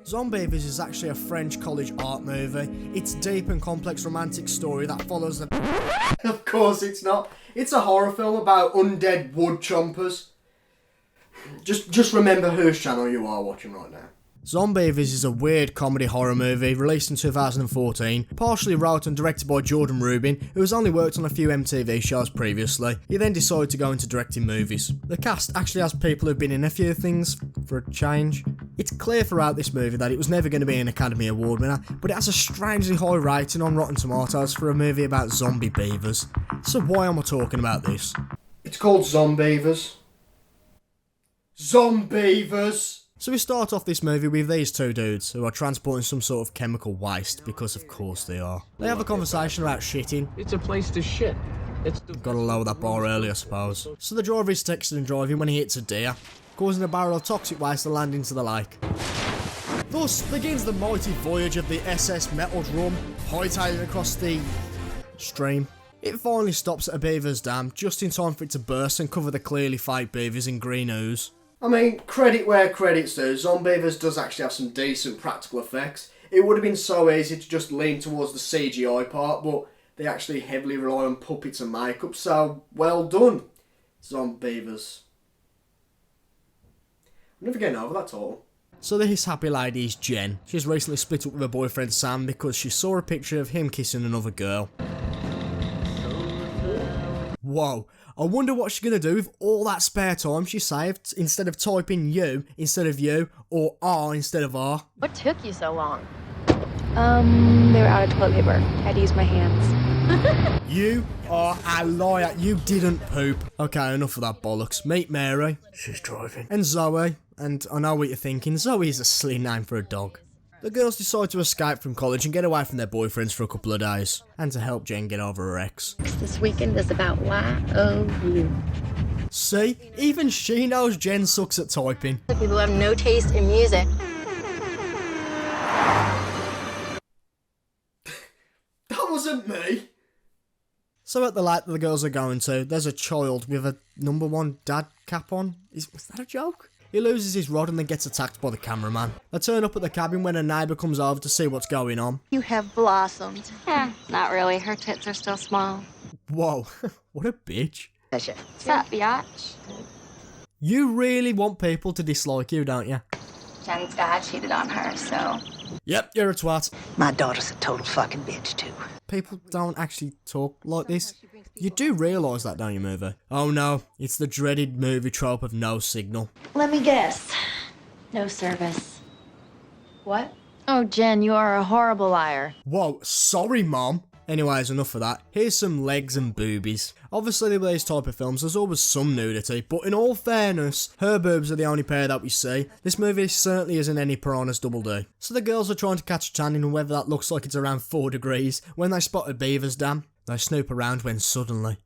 Zombeavers is actually a French college art movie. It's a deep and complex romantic story that follows the... Of course it's not. It's a horror film about undead wood chompers. Just remember whose channel you are watching right now. Zombeavers is a weird comedy horror movie released in 2014, partially wrote and directed by Jordan Rubin, who has only worked on a few MTV shows previously. He then decided to go into directing movies. The cast actually has people who've been in a few things, for a change. It's clear throughout this movie that it was never going to be an Academy Award winner, but it has a strangely high rating on Rotten Tomatoes for a movie about zombie beavers. So why am I talking about this? It's called Zombeavers. Zombeavers! So we start off this movie with these two dudes who are transporting some sort of chemical waste, because of course they are. They have a conversation about shitting. It's a place to shit. Gotta lower that bar early, I suppose. So the driver is texting and driving when he hits a deer, causing a barrel of toxic waste to land into the lake. Thus begins the mighty voyage of the SS Metal Drum, hightailing across the stream. It finally stops at a beaver's dam, just in time for it to burst and cover the clearly fake beavers in green ooze. I mean, credit where credit's due, Zombeavers does actually have some decent practical effects. It would have been so easy to just lean towards the CGI part, but they actually heavily rely on puppets and makeup, so well done, Zombeavers. I'm never getting over that title. So this happy lady is Jen. She's recently split up with her boyfriend Sam because she saw a picture of him kissing another girl. Whoa, I wonder what she's going to do with all that spare time she saved instead of typing you instead of you or R instead of R. What took you so long? They were out of toilet paper. I had to use my hands. You are a liar. You didn't poop. Okay, enough of that bollocks. Meet Mary. She's driving. And Zoe. And I know what you're thinking. Zoe is a silly name for a dog. The girls decide to escape from college and get away from their boyfriends for a couple of days. And to help Jen get over her ex. This weekend is about Y-O-U. See? Even she knows Jen sucks at typing. People who have no taste in music. That wasn't me. So at the lake that the girls are going to, there's a child with a number one dad cap on. Was that a joke? He loses his rod and then gets attacked by the cameraman. They turn up at the cabin when a neighbour comes over to see what's going on. You have blossomed. Not really. Her tits are still small. Whoa, what a bitch. What's up, biatch? You really want people to dislike you, don't you? Jen's dad cheated on her, so... Yep, you're a twat. My daughter's a total fucking bitch, too. People don't actually talk like this. You do realise that, don't you, movie? Oh no, it's the dreaded movie trope of no signal. Let me guess. No service. What? Oh, Jen, you are a horrible liar. Whoa, sorry, Mom. Anyways, enough of that. Here's some legs and boobies. Obviously, with these type of films, there's always some nudity, but in all fairness, her boobs are the only pair that we see. This movie certainly isn't any Piranha's Double D. So the girls are trying to catch a tan in weather that looks like it's around 4 degrees when they spot a beaver's dam. They snoop around when suddenly...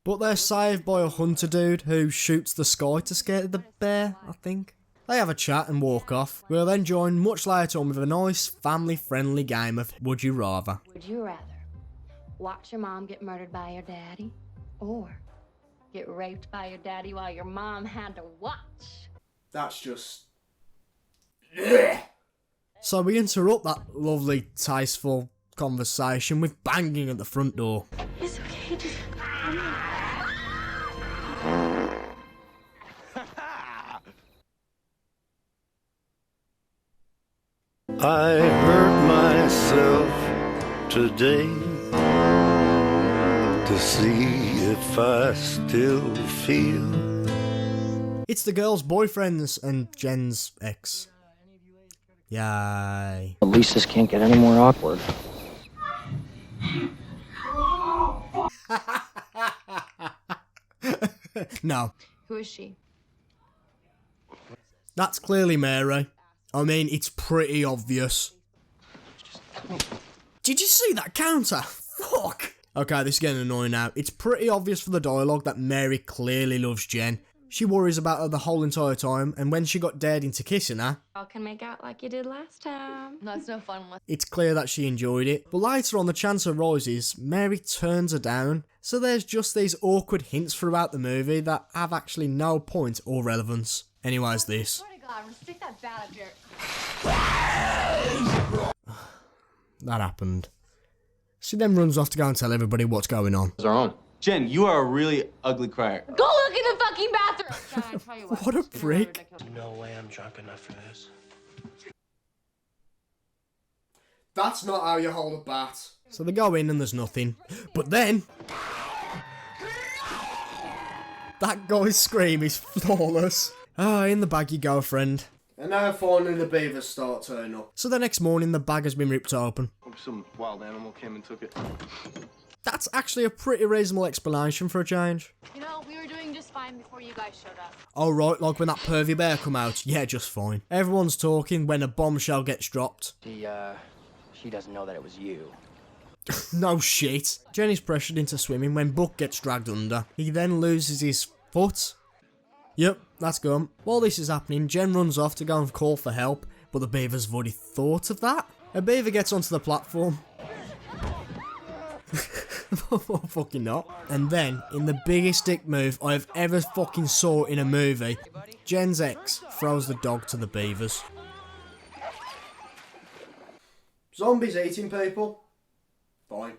But they're saved by a hunter dude who shoots the sky to scare the bear, I think. They have a chat and walk off. We'll then join much later on with a nice family-friendly game of Would You Rather. Would you rather watch your mom get murdered by your daddy or get raped by your daddy while your mom had to watch? That's just... So we interrupt that lovely, tasteful conversation with banging at the front door. It's okay, just come in. I hurt myself today to see if I still feel. It's the girl's boyfriends and Jen's ex. Yay. At least this can't get any more awkward. No. Who is she? That's clearly Mary. I mean, it's pretty obvious. Did you see that counter? Fuck! Okay, this is getting annoying now. It's pretty obvious for the dialogue that Mary clearly loves Jen. She worries about her the whole entire time, and when she got dared into kissing her, Y'all can make out like you did last time. That's no fun. it's clear that she enjoyed it. But later on, the chance arises, Mary turns her down, so there's just these awkward hints throughout the movie that have actually no point or relevance. Anyways, this. Swear to God, I'm gonna stick that bat up your... That happened. She then runs off to go and tell everybody what's going on. It's our own. Jen, you are a really ugly crier. Go look in the fucking bathroom! John, I tell you What a prick. No way I'm drunk enough for this. That's not how you hold a bat. So they go in and there's nothing. But then... that guy's scream is flawless. Ah, in the bag you go, friend. And now finally the beavers start turning up. So the next morning the bag has been ripped open. Some wild animal came and took it. That's actually a pretty reasonable explanation for a change. You know, we were doing just fine before you guys showed up. Oh right, like when that pervy bear come out. Yeah, just fine. Everyone's talking when a bombshell gets dropped. She doesn't know that it was you. No shit. Jenny's pressured into swimming when Buck gets dragged under. He then loses his foot. Yep, that's gone. While this is happening, Jen runs off to go and call for help, but the beavers have already thought of that. A beaver gets onto the platform. Fucking not. And then, in the biggest dick move I've ever fucking saw in a movie, Jen's ex throws the dog to the beavers. Zombies eating people? Fine.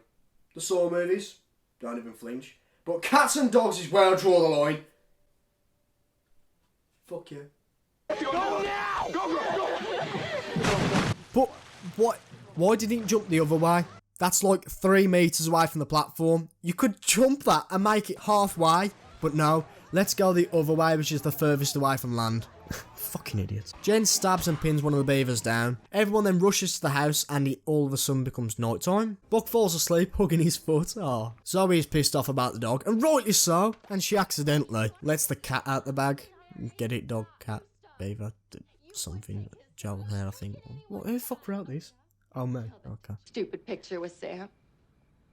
The Saw movies? Don't even flinch. But cats and dogs is where I draw the line. Fuck you. Go now! Go! But, what? Why didn't it jump the other way? That's like 3 meters away from the platform. You could jump that and make it halfway. But no, let's go the other way, which is the furthest away from land. Fucking idiots. Jen stabs and pins one of the beavers down. Everyone then rushes to the house and it all of a sudden becomes night time. Buck falls asleep, hugging his foot. Oh. Zoe is pissed off about the dog, and rightly so. And she accidentally lets the cat out the bag. Get it, dog, cat, beaver, something. Joel there, I think. What? Who the fuck wrote this? Oh, me. Okay. Stupid picture with Sam.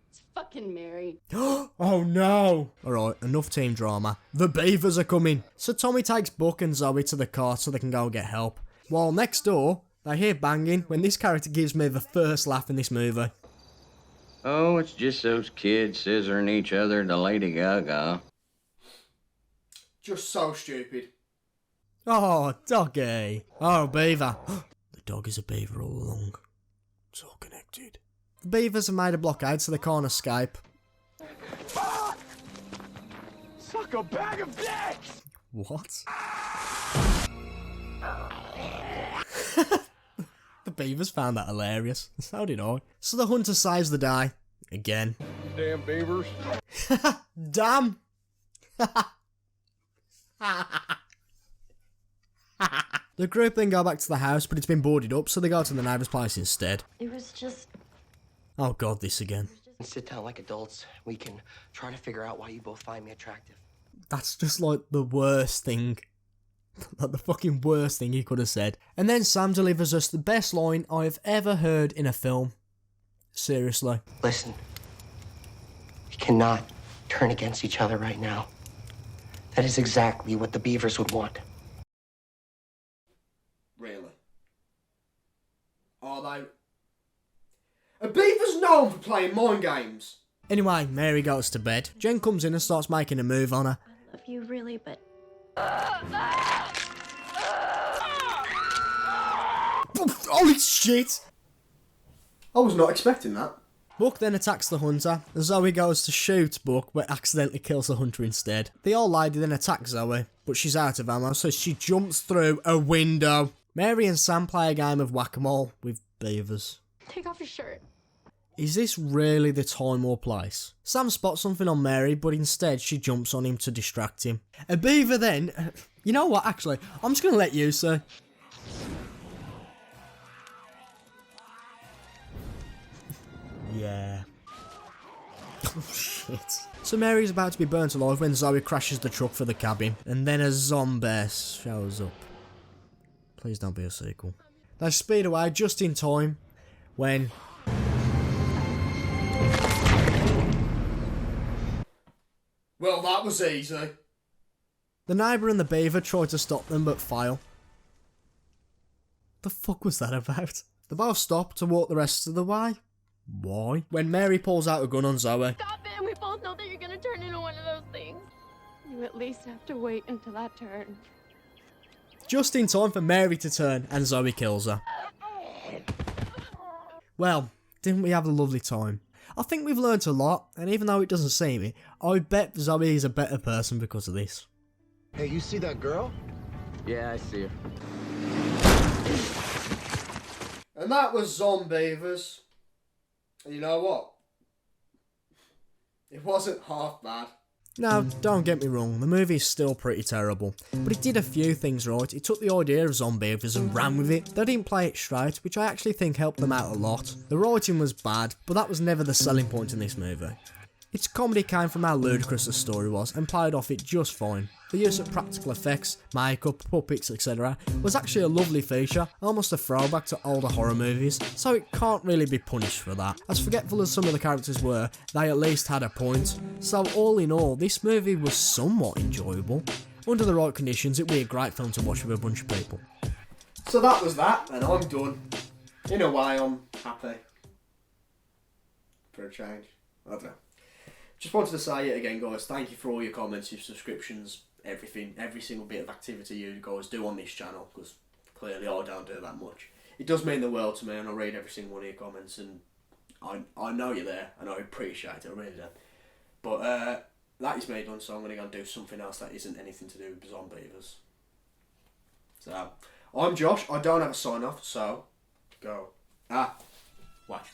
It's fucking Mary. Oh no! Alright, enough team drama. The beavers are coming. So Tommy takes Buck and Zoe to the car so they can go and get help. While next door, they hear banging when this character gives me the first laugh in this movie. Oh, it's just those kids scissoring each other to Lady Gaga. Just so stupid. Oh, doggy. Oh, beaver. The dog is a beaver all along. It's all connected. The beavers have made a blockade so they can't escape. Suck a bag of dicks! What? The beavers found that hilarious. So did I. So the hunter saves the day. Again. Damn beavers. Damn! The group then go back to the house, but it's been boarded up, so they go to the neighbour's place instead. It was just... Oh god, this again. Sit down like adults. We can try to figure out why you both find me attractive. That's just like the worst thing. Like the fucking worst thing he could have said. And then Sam delivers us the best line I've ever heard in a film. Seriously. Listen, we cannot turn against each other right now. That is exactly what the Beavers would want. Really? Are they? Are beavers known for playing mind games? Anyway, Mary goes to bed. Jen comes in and starts making a move on her. I love you really, but... Holy shit! I was not expecting that. Buck then attacks the hunter. Zoe goes to shoot Buck, but accidentally kills the hunter instead. The old lady then attacks Zoe, but she's out of ammo, so she jumps through a window. Mary and Sam play a game of whack-a-mole with beavers. Take off your shirt. Is this really the time or place? Sam spots something on Mary, but instead she jumps on him to distract him. A beaver then... You know what, actually, I'm just going to let you say. Yeah. Oh shit. So Mary's about to be burnt alive when Zoe crashes the truck for the cabin, and then a Zombeavers shows up. Please don't be a sequel. They speed away just in time when... Well, that was easy. The neighbour and the beaver try to stop them but fail. The fuck was that about? They both stop to walk the rest of the way. Why? When Mary pulls out a gun on Zoe. Stop it! We both know that you're gonna turn into one of those things. You at least have to wait until I turn. Just in time for Mary to turn and Zoe kills her. Well, didn't we have a lovely time? I think we've learnt a lot, and even though it doesn't seem it, I bet Zoe is a better person because of this. Hey, you see that girl? Yeah, I see her. And that was Zombeavers. And you know what? It wasn't half bad. Now, don't get me wrong, the movie is still pretty terrible, but it did a few things right. It took the idea of Zombeavers and ran with it. They didn't play it straight, which I actually think helped them out a lot. The writing was bad, but that was never the selling point in this movie. Its comedy came from how ludicrous the story was and played off it just fine. The use of practical effects, makeup, puppets, etc. was actually a lovely feature, almost a throwback to older horror movies, so it can't really be punished for that. As forgetful as some of the characters were, they at least had a point. So all in all, this movie was somewhat enjoyable. Under the right conditions, it'd be a great film to watch with a bunch of people. So that was that, and I'm done. In a way, I'm happy. For a change. I don't know. Just wanted to say it again, guys. Thank you for all your comments, your subscriptions, everything, every single bit of activity you guys do on this channel, because clearly I don't do that much. It does mean the world to me, and I read every single one of your comments, and I know you're there, and I appreciate it, I really do. But that is me done, so I'm going to go and do something else that isn't anything to do with Zombeavers. So, I'm Josh. I don't have a sign off, so go. Watch.